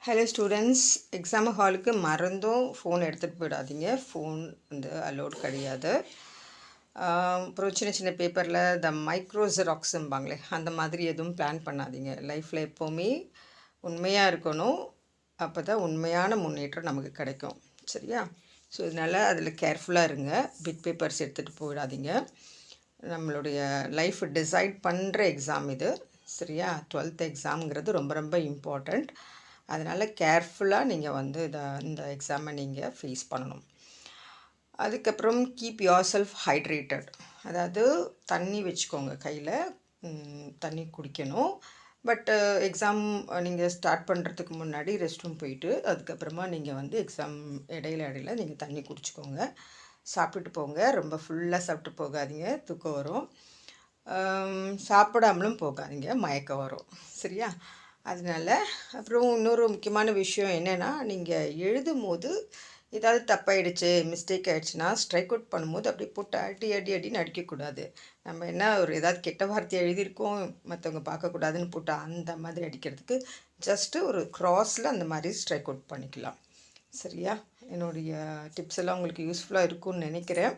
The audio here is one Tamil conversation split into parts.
ஹலோ ஸ்டூடெண்ட்ஸ், எக்ஸாம் ஹாலுக்கு மறந்தும் ஃபோன் எடுத்துகிட்டு போயிடாதீங்க. ஃபோன் வந்து அலோட் கிடையாது. அப்புறம் சின்ன சின்ன பேப்பரில் த மைக்ரோ ஜெராக்ஸும்பாங்களே, அந்த மாதிரி எதுவும் பிளான் பண்ணாதீங்க. லைஃப்பில் எப்போவுமே உண்மையாக இருக்கணும். அப்போ தான் உண்மையான முன்னேற்றம் நமக்கு கிடைக்கும். சரியா? ஸோ இதனால் அதில் கேர்ஃபுல்லாக இருங்க. பிட் பேப்பர்ஸ் எடுத்துகிட்டு போயிடாதீங்க. நம்மளுடைய லைஃப் டிசைட் பண்ணுற எக்ஸாம் இது. சரியா? 12th எக்ஸாம்ங்கிறது ரொம்ப ரொம்ப இம்பார்ட்டண்ட். அதனால் கேர்ஃபுல்லாக நீங்கள் வந்து இந்த எக்ஸாமை நீங்கள் ஃபேஸ் பண்ணணும். அதுக்கப்புறம் கீப் யோர் செல்ஃப் ஹைட்ரேட்டட், அதாவது தண்ணி வச்சுக்கோங்க, கையில் தண்ணி குடிக்கணும். பட் எக்ஸாம் நீங்கள் ஸ்டார்ட் பண்ணுறதுக்கு முன்னாடி ரெஸ்ட் ரூம் போயிட்டு அதுக்கப்புறமா நீங்கள் வந்து எக்ஸாம் இடையில நீங்கள் தண்ணி குடிச்சிக்கோங்க. சாப்பிட்டுட்டு போங்க. ரொம்ப ஃபுல்லாக சாப்பிட்டு போகாதீங்க, தூக்கம் வரும். சாப்பிடாமலும் போகாதீங்க, மயக்கம் வரும். சரியா? அதனால் அப்புறம் இன்னொரு முக்கியமான விஷயம் என்னென்னா, நீங்கள் எழுதும் போது ஏதாவது தப்பாயிடுச்சு, மிஸ்டேக் ஆகிடுச்சுன்னா ஸ்ட்ரைக் அவுட் பண்ணும்போது அப்படி போட்டு அடின்னு அடிக்கக்கூடாது. நம்ம என்ன ஒரு ஏதாவது கெட்ட வார்த்தையை எழுதியிருக்கோம், மற்றவங்க பார்க்கக்கூடாதுன்னு போட்டு அந்த மாதிரி அடிக்கிறதுக்கு ஜஸ்ட்டு ஒரு க்ராஸில் அந்த மாதிரி ஸ்ட்ரைக் அவுட் பண்ணிக்கலாம். சரியா? என்னுடைய டிப்ஸ் எல்லாம் உங்களுக்கு யூஸ்ஃபுல்லாக இருக்கும்னு நினைக்கிறேன்.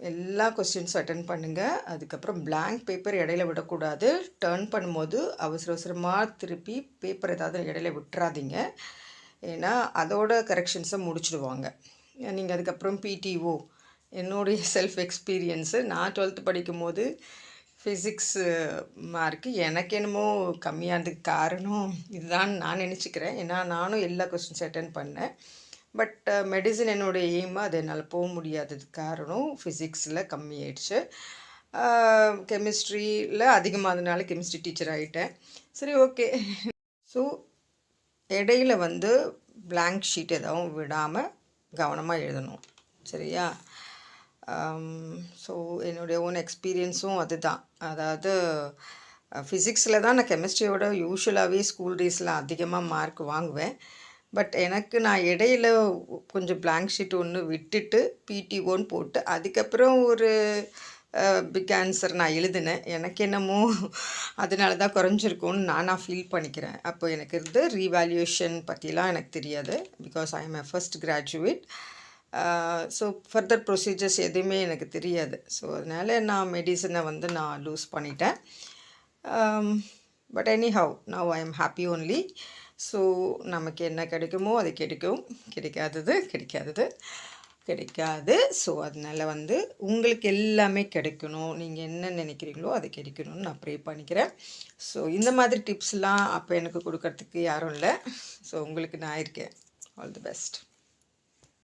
எல்லா கொஸ்டின்ஸும் அட்டன் பண்ணுங்கள். அதுக்கப்புறம் பிளாங்க் பேப்பர் இடையில விடக்கூடாது. டர்ன் பண்ணும்போது அவசரமாக திருப்பி பேப்பர் ஏதாவது இடையில விட்டுறாதீங்க. ஏன்னா அதோட கரெக்ஷன்ஸை முடிச்சுடுவாங்க. நீங்கள் அதுக்கப்புறம் பிடிஓ, என்னுடைய செல்ஃப் எக்ஸ்பீரியன்ஸு, நான் 12th படிக்கும்போது ஃபிசிக்ஸு மார்க்கு எனக்கு என்னமோ கம்மியானதுக்கு காரணம் இதுதான் நான் நினச்சிக்கிறேன். ஏன்னா நானும் எல்லா கொஸ்டின்ஸும் அட்டன் பண்ணேன். பட் மெடிசன் என்னோடய எய்மு, அது என்னால் போக முடியாததுக்கு காரணம் ஃபிசிக்ஸில் கம்மியாயிடுச்சு. கெமிஸ்ட்ரியில் அதிகமானதுனால கெமிஸ்ட்ரி டீச்சர் ஆகிட்டேன். சரி, ஓகே. ஸோ இடையில வந்து பிளாங்க் ஷீட் எதுவும் விடாமல் கவனமாக எழுதணும். சரியா? ஸோ என்னுடைய ஓன் எக்ஸ்பீரியன்ஸும் அதுதான். அதாவது ஃபிசிக்ஸில் தான் நான் கெமிஸ்ட்ரியோட யூஷுவலாகவே ஸ்கூல் டேஸில் அதிகமாக மார்க் வாங்குவேன். பட் எனக்கு நான் இடையில கொஞ்சம் பிளாங்க் ஷீட் ஒன்று விட்டுட்டு பிடிஓன்னு போட்டு அதுக்கப்புறம் ஒரு பிக் ஆன்சர் நான் எழுதினேன். எனக்கு என்னமோ அதனால தான் குறைஞ்சிருக்கும்னு நான் ஃபீல் பண்ணிக்கிறேன். அப்போ எனக்கு இருந்து ரீவேல்யூஷன் பற்றிலாம் எனக்கு தெரியாது. Because I am a first graduate. So further procedures எதுவுமே எனக்கு தெரியாது. ஸோ அதனால் நான் மெடிசனை வந்து நான் லூஸ் பண்ணிட்டேன். But anyhow now I am happy only. So நமக்கு என்ன கிடைக்குமோ அது கிடைக்கும், கிடைக்காது. ஸோ அதனால் வந்து உங்களுக்கு எல்லாமே கிடைக்கணும். நீங்கள் என்ன நினைக்கிறீங்களோ அது கிடைக்கணும்னு நான் ப்ரே பண்ணிக்கிறேன். ஸோ இந்த மாதிரி டிப்ஸ்லாம் அப்போ எனக்கு கொடுக்கறதுக்கு யாரும் இல்லை. ஸோ உங்களுக்கு நான் இருக்கேன். All the best.